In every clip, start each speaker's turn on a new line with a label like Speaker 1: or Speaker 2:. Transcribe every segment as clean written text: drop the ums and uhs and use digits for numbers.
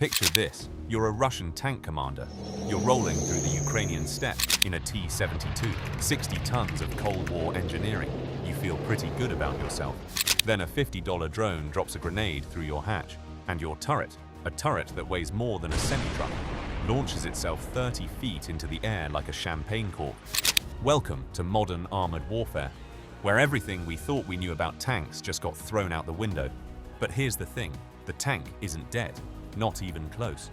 Speaker 1: Picture this, you're a Russian tank commander. You're rolling through the Ukrainian steppe in a T-72, 60 tons of Cold War engineering. You feel pretty good about yourself. Then a $50 drone drops a grenade through your hatch, and your turret, a turret that weighs more than a semi-truck, launches itself 30 feet into the air like a champagne cork. Welcome to modern armored warfare, where everything we thought we knew about tanks just got thrown out the window. But here's the thing, the tank isn't dead, not even close.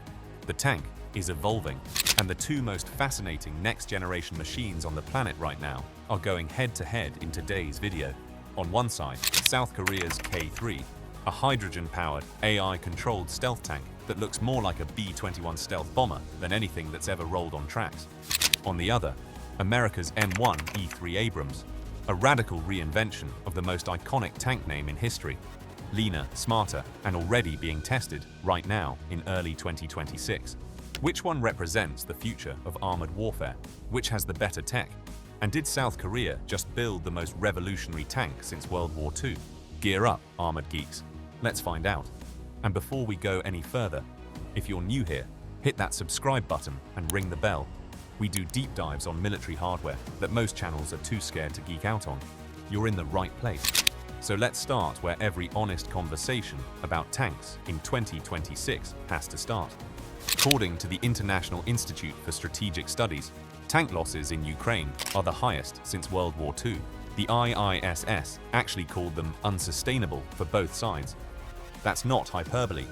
Speaker 1: The tank is evolving, and the two most fascinating next-generation machines on the planet right now are going head-to-head in today's video. On one side, South Korea's K3, a hydrogen-powered, AI-controlled stealth tank that looks more like a B-21 stealth bomber than anything that's ever rolled on tracks. On the other, America's M1E3 Abrams, a radical reinvention of the most iconic tank name in history. Leaner, smarter, and already being tested right now in early 2026. Which one represents the future of armored warfare? Which has the better tech? And did South Korea just build the most revolutionary tank since World War II? Gear up, armored geeks. Let's find out. And before we go any further, if you're new here, hit that subscribe button and ring the bell. We do deep dives on military hardware that most channels are too scared to geek out on. You're in the right place. So let's start where every honest conversation about tanks in 2026 has to start. According to the International Institute for Strategic Studies, tank losses in Ukraine are the highest since World War II. The IISS actually called them unsustainable for both sides. That's not hyperbole.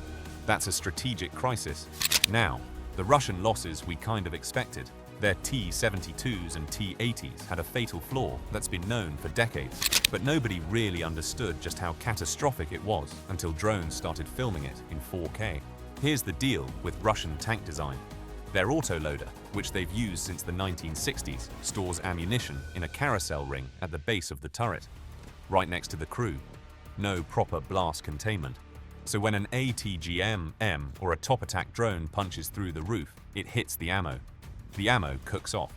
Speaker 1: That's a strategic crisis. Now, the Russian losses we kind of expected. Their T-72s and T-80s had a fatal flaw that's been known for decades, but nobody really understood just how catastrophic it was until drones started filming it in 4K. Here's the deal with Russian tank design. Their autoloader, which they've used since the 1960s, stores ammunition in a carousel ring at the base of the turret, right next to the crew. No proper blast containment. So when an ATGM-M or a top attack drone punches through the roof, it hits the ammo. The ammo cooks off,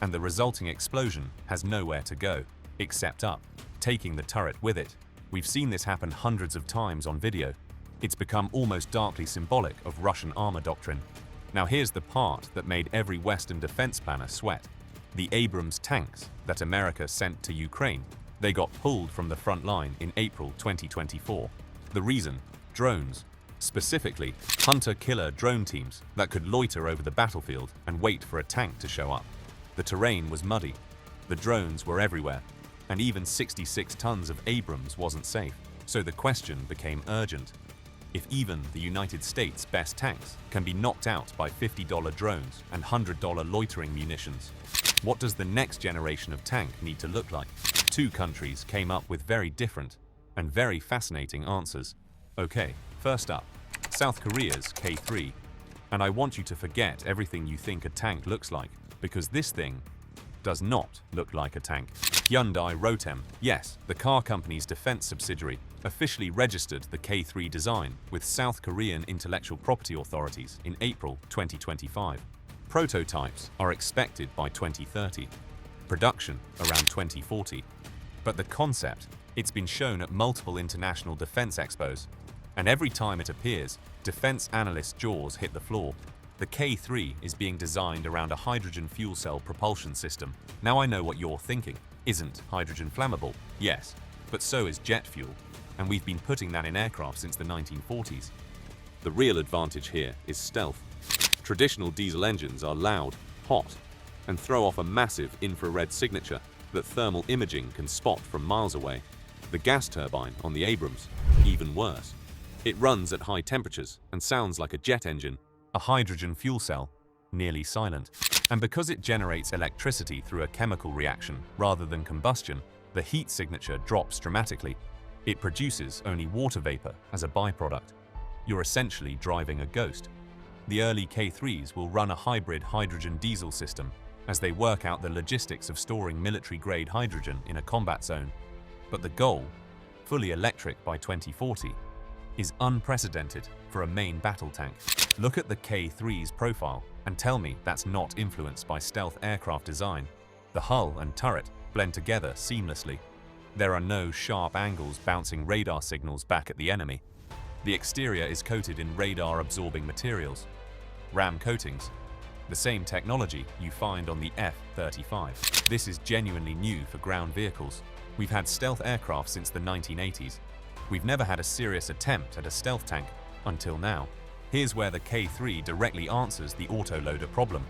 Speaker 1: and the resulting explosion has nowhere to go, except up, taking the turret with it. We've seen this happen hundreds of times on video. It's become almost darkly symbolic of Russian armor doctrine. Now here's the part that made every Western defense planner sweat. The Abrams tanks that America sent to Ukraine, they got pulled from the front line in April 2024. The reason? Drones. Specifically, hunter-killer drone teams that could loiter over the battlefield and wait for a tank to show up. The terrain was muddy, the drones were everywhere, and even 66 tons of Abrams wasn't safe. So the question became urgent. If even the United States' best tanks can be knocked out by $50 drones and $100 loitering munitions, what does the next generation of tank need to look like? Two countries came up with very different and very fascinating answers. Okay, first up, South Korea's K3. And I want you to forget everything you think a tank looks like, because this thing does not look like a tank. Hyundai Rotem, yes, the car company's defense subsidiary, officially registered the K3 design with South Korean intellectual property authorities in April 2025. Prototypes are expected by 2030. Production around 2040. But the concept, it's been shown at multiple international defense expos. And every time it appears, defense analysts' jaws hit the floor. The K3 is being designed around a hydrogen fuel cell propulsion system. Now I know what you're thinking. Isn't hydrogen flammable? Yes, but so is jet fuel. And we've been putting that in aircraft since the 1940s. The real advantage here is stealth. Traditional diesel engines are loud, hot, and throw off a massive infrared signature that thermal imaging can spot from miles away. The gas turbine on the Abrams, even worse. It runs at high temperatures and sounds like a jet engine. A hydrogen fuel cell, nearly silent. And because it generates electricity through a chemical reaction rather than combustion, the heat signature drops dramatically. It produces only water vapor as a byproduct. You're essentially driving a ghost. The early K3s will run a hybrid hydrogen diesel system as they work out the logistics of storing military-grade hydrogen in a combat zone. But the goal, fully electric by 2040, is unprecedented for a main battle tank. Look at the K3's profile and tell me that's not influenced by stealth aircraft design. The hull and turret blend together seamlessly. There are no sharp angles bouncing radar signals back at the enemy. The exterior is coated in radar-absorbing materials, ram coatings, the same technology you find on the F-35. This is genuinely new for ground vehicles. We've had stealth aircraft since the 1980s. We've never had a serious attempt at a stealth tank until now. Here's where the K3 directly answers the autoloader problem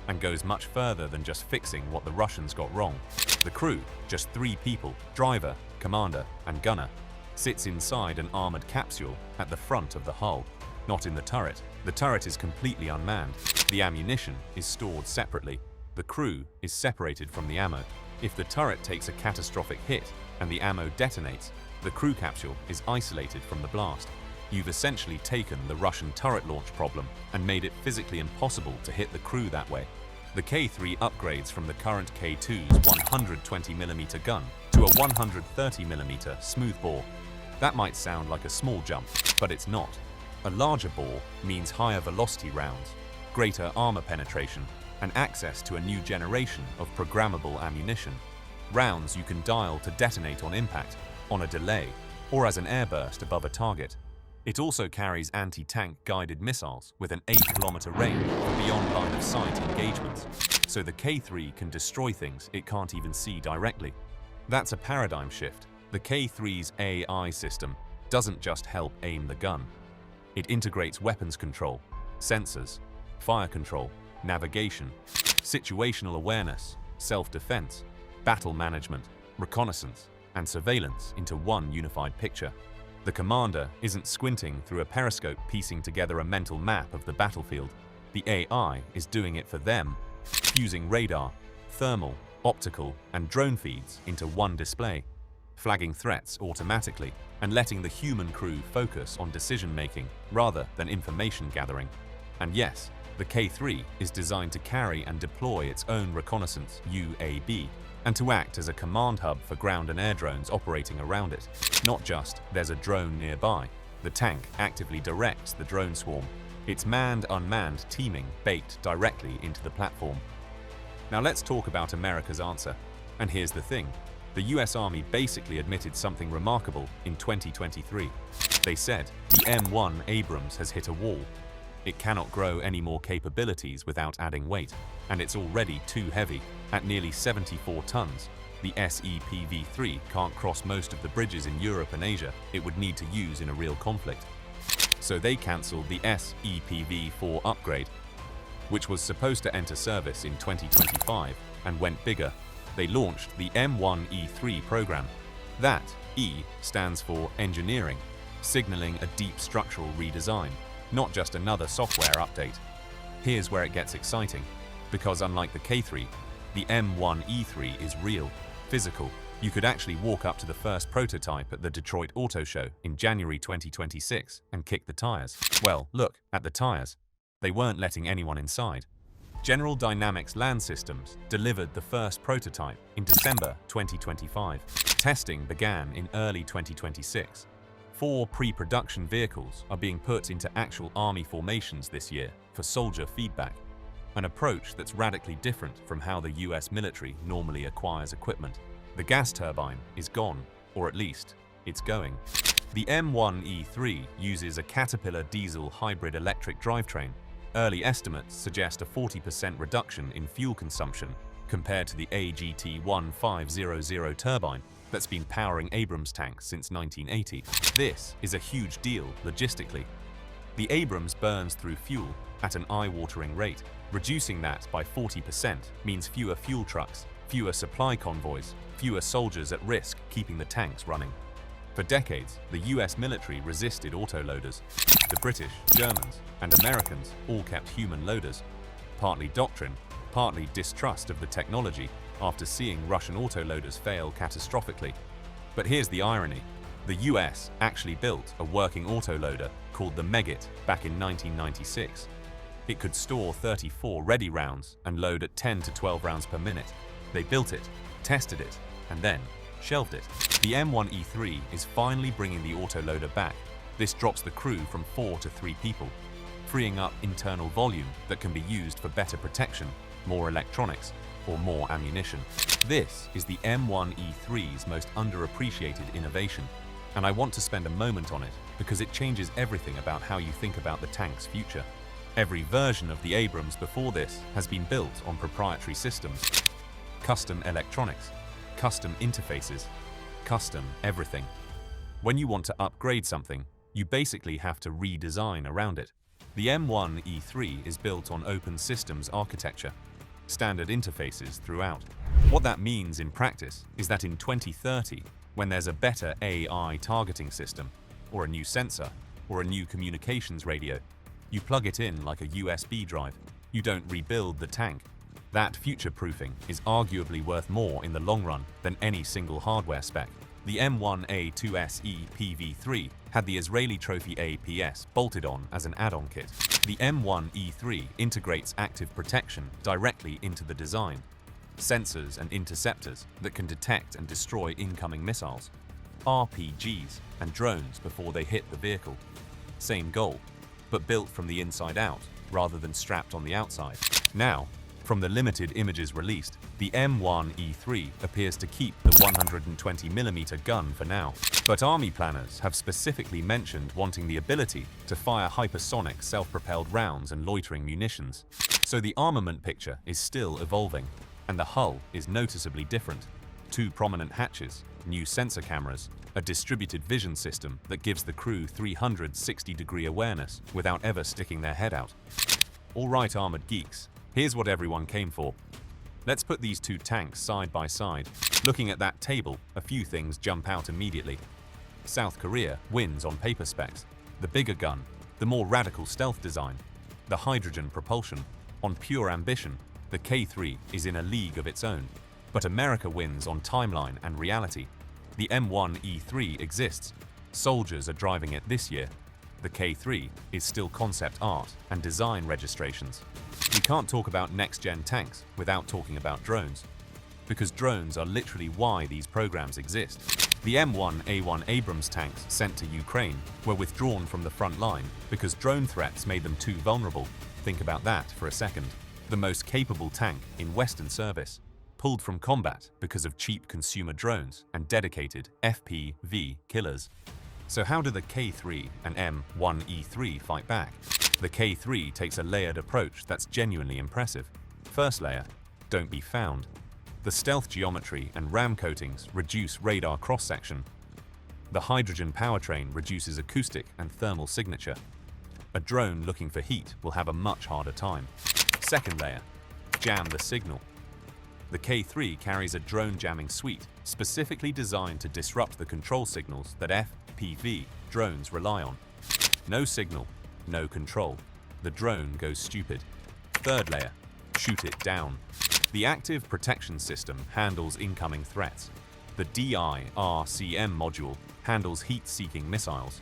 Speaker 1: and goes much further than just fixing what the Russians got wrong. The crew, just 3 people, driver, commander, and gunner, sits inside an armored capsule at the front of the hull, not in the turret. The turret is completely unmanned. The ammunition is stored separately. The crew is separated from the ammo. If the turret takes a catastrophic hit and the ammo detonates, the crew capsule is isolated from the blast. You've essentially taken the Russian turret launch problem and made it physically impossible to hit the crew that way. The K3 upgrades from the current K2's 120mm gun to a 130mm smoothbore. That might sound like a small jump, but it's not. A larger bore means higher velocity rounds, greater armor penetration, and access to a new generation of programmable ammunition. Rounds you can dial to detonate on impact, on a delay, or as an airburst above a target. It also carries anti-tank guided missiles with an 8-kilometer range for beyond line of sight engagements, so the K3 can destroy things it can't even see directly. That's a paradigm shift. The K3's AI system doesn't just help aim the gun. It integrates weapons control, sensors, fire control, navigation, situational awareness, self-defense, battle management, reconnaissance, and surveillance into one unified picture. The commander isn't squinting through a periscope piecing together a mental map of the battlefield. The AI is doing it for them, fusing radar, thermal, optical, and drone feeds into one display, flagging threats automatically and letting the human crew focus on decision-making rather than information gathering. And yes, the K3 is designed to carry and deploy its own reconnaissance UAV and to act as a command hub for ground and air drones operating around it. Not just there's a drone nearby. The tank actively directs the drone swarm, its manned-unmanned teaming baked directly into the platform. Now let's talk about America's answer. And here's the thing. The US Army basically admitted something remarkable in 2023. They said the M1 Abrams has hit a wall. It cannot grow any more capabilities without adding weight, and it's already too heavy. At nearly 74 tons, the SEPV3 can't cross most of the bridges in Europe and Asia it would need to use in a real conflict. So they cancelled the SEPV4 upgrade, which was supposed to enter service in 2025 and went bigger. They launched the M1E3 program. That E stands for engineering, signaling a deep structural redesign, not just another software update. Here's where it gets exciting, because unlike the K3, the M1E3 is real, physical. You could actually walk up to the first prototype at the Detroit Auto Show in January 2026 and kick the tires. Well, look at the tires. They weren't letting anyone inside. General Dynamics Land Systems delivered the first prototype in December 2025. Testing began in early 2026. 4 pre-production vehicles are being put into actual Army formations this year for soldier feedback, an approach that's radically different from how the US military normally acquires equipment. The gas turbine is gone, or at least, it's going. The M1E3 uses a Caterpillar diesel hybrid electric drivetrain. Early estimates suggest a 40% reduction in fuel consumption compared to the AGT-1500 turbine that's been powering Abrams tanks since 1980. This is a huge deal logistically. The Abrams burns through fuel at an eye-watering rate. Reducing that by 40% means fewer fuel trucks, fewer supply convoys, fewer soldiers at risk keeping the tanks running. For decades, the US military resisted autoloaders. The British, Germans, and Americans all kept human loaders. Partly doctrine, partly distrust of the technology after seeing Russian autoloaders fail catastrophically. But here's the irony. The US actually built a working autoloader called the Megit back in 1996. It could store 34 ready rounds and load at 10 to 12 rounds per minute. They built it, tested it, and then shelved it. The M1E3 is finally bringing the autoloader back. This drops the crew from 4 to 3 people, freeing up internal volume that can be used for better protection, more electronics, or more ammunition. This is the M1E3's most underappreciated innovation. And I want to spend a moment on it because it changes everything about how you think about the tank's future. Every version of the Abrams before this has been built on proprietary systems. Custom electronics, custom interfaces, custom everything. When you want to upgrade something, you basically have to redesign around it. The M1E3 is built on open systems architecture, standard interfaces throughout. What that means in practice is that in 2030, when there's a better AI targeting system, or a new sensor, or a new communications radio, you plug it in like a USB drive. You don't rebuild the tank. That future-proofing is arguably worth more in the long run than any single hardware spec. The M1A2SE PV3 had the Israeli Trophy APS bolted on as an add-on kit. The M1E3 integrates active protection directly into the design. Sensors and interceptors that can detect and destroy incoming missiles, RPGs, and drones before they hit the vehicle. Same goal, but built from the inside out rather than strapped on the outside. Now, from the limited images released, the M1E3 appears to keep the 120mm gun for now, but army planners have specifically mentioned wanting the ability to fire hypersonic self-propelled rounds and loitering munitions. So the armament picture is still evolving, and the hull is noticeably different. 2 prominent hatches, new sensor cameras, a distributed vision system that gives the crew 360-degree awareness without ever sticking their head out. All right, armored geeks, here's what everyone came for. Let's put these 2 tanks side by side. Looking at that table, a few things jump out immediately. South Korea wins on paper specs. The bigger gun, the more radical stealth design, the hydrogen propulsion. On pure ambition, the K3 is in a league of its own. But America wins on timeline and reality. The M1E3 exists. Soldiers are driving it this year. The K3 is still concept art and design registrations. We can't talk about next-gen tanks without talking about drones, because drones are literally why these programs exist. The M1A1 Abrams tanks sent to Ukraine were withdrawn from the front line because drone threats made them too vulnerable. Think about that for a second. The most capable tank in Western service, pulled from combat because of cheap consumer drones and dedicated FPV killers. So how do the K3 and M1E3 fight back? The K3 takes a layered approach that's genuinely impressive. First layer, don't be found. The stealth geometry and ram coatings reduce radar cross-section. The hydrogen powertrain reduces acoustic and thermal signature. A drone looking for heat will have a much harder time. Second layer, jam the signal. The K3 carries a drone jamming suite specifically designed to disrupt the control signals that FPV drones rely on. No signal, no control. The drone goes stupid. Third layer, shoot it down. The active protection system handles incoming threats. The DIRCM module handles heat-seeking missiles.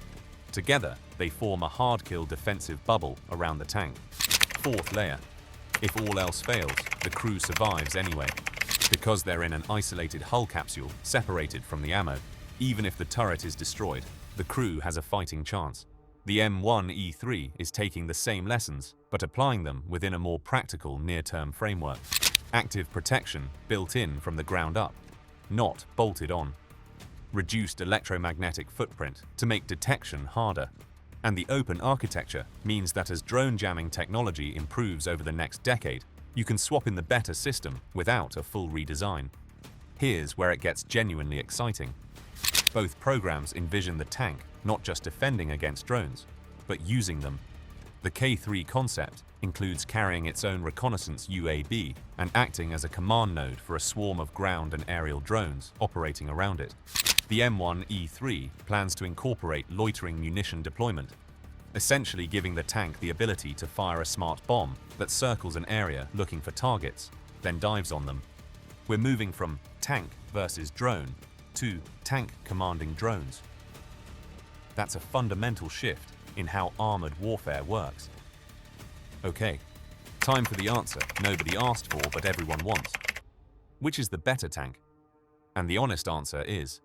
Speaker 1: Together, they form a hard-kill defensive bubble around the tank. Fourth layer, if all else fails, the crew survives anyway. Because they're in an isolated hull capsule separated from the ammo, even if the turret is destroyed, the crew has a fighting chance. The M1E3 is taking the same lessons, but applying them within a more practical near-term framework. Active protection built in from the ground up, not bolted on. Reduced electromagnetic footprint to make detection harder. And the open architecture means that as drone jamming technology improves over the next decade, you can swap in the better system without a full redesign. Here's where it gets genuinely exciting. Both programs envision the tank not just defending against drones, but using them. The K3 concept includes carrying its own reconnaissance UAV and acting as a command node for a swarm of ground and aerial drones operating around it. The M1E3 plans to incorporate loitering munition deployment, essentially giving the tank the ability to fire a smart bomb that circles an area looking for targets, then dives on them. We're moving from tank versus drone to tank commanding drones. That's a fundamental shift in how armored warfare works. Okay, time for the answer nobody asked for but everyone wants. Which is the better tank? And the honest answer is,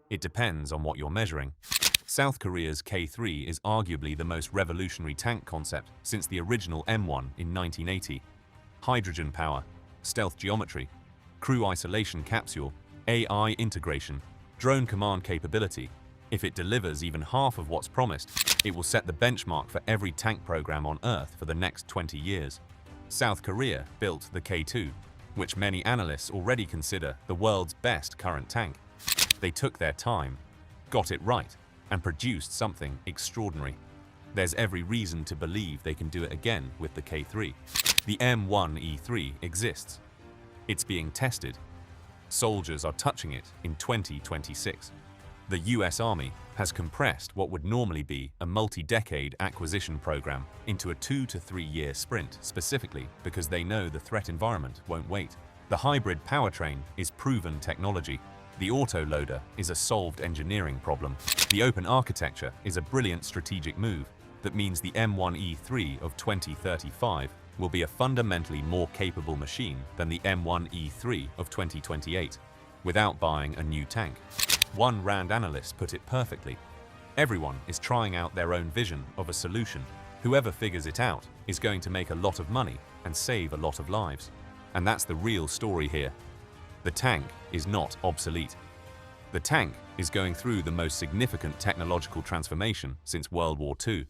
Speaker 1: it depends on what you're measuring. South Korea's K3 is arguably the most revolutionary tank concept since the original M1 in 1980. Hydrogen power, stealth geometry, crew isolation capsule, AI integration, drone command capability. If it delivers even half of what's promised, it will set the benchmark for every tank program on Earth for the next 20 years. South Korea built the K2, which many analysts already consider the world's best current tank. They took their time, got it right, and produced something extraordinary. There's every reason to believe they can do it again with the K3. The M1E3 exists. It's being tested. Soldiers are touching it in 2026. The US Army has compressed what would normally be a multi-decade acquisition program into a 2 to 3 year sprint, specifically because they know the threat environment won't wait. The hybrid powertrain is proven technology. The autoloader is a solved engineering problem. The open architecture is a brilliant strategic move that means the M1E3 of 2035 will be a fundamentally more capable machine than the M1E3 of 2028, without buying a new tank. One RAND analyst put it perfectly. Everyone is trying out their own vision of a solution. Whoever figures it out is going to make a lot of money and save a lot of lives. And that's the real story here. The tank is not obsolete. The tank is going through the most significant technological transformation since World War II.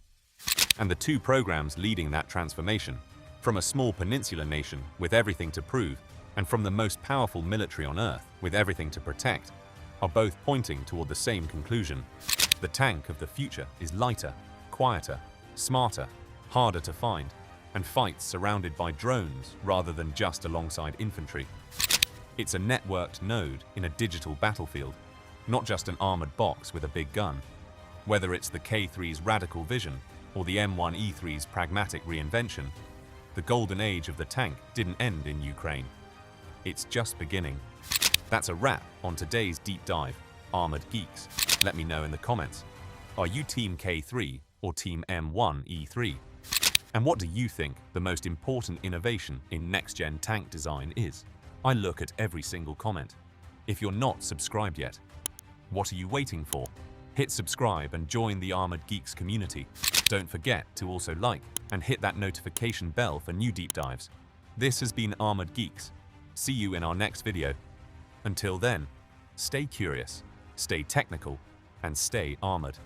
Speaker 1: And the two programs leading that transformation, from a small peninsular nation with everything to prove, and from the most powerful military on Earth with everything to protect, are both pointing toward the same conclusion. The tank of the future is lighter, quieter, smarter, harder to find, and fights surrounded by drones rather than just alongside infantry. It's a networked node in a digital battlefield, not just an armored box with a big gun. Whether it's the K3's radical vision or the M1E3's pragmatic reinvention, the golden age of the tank didn't end in Ukraine. It's just beginning. That's a wrap on today's deep dive, Armored Geeks. Let me know in the comments. Are you Team K3 or Team M1E3? And what do you think the most important innovation in next-gen tank design is? I look at every single comment. If you're not subscribed yet, what are you waiting for? Hit subscribe and join the Armored Geeks community. Don't forget to also like and hit that notification bell for new deep dives. This has been Armored Geeks. See you in our next video. Until then, stay curious, stay technical, and stay armored.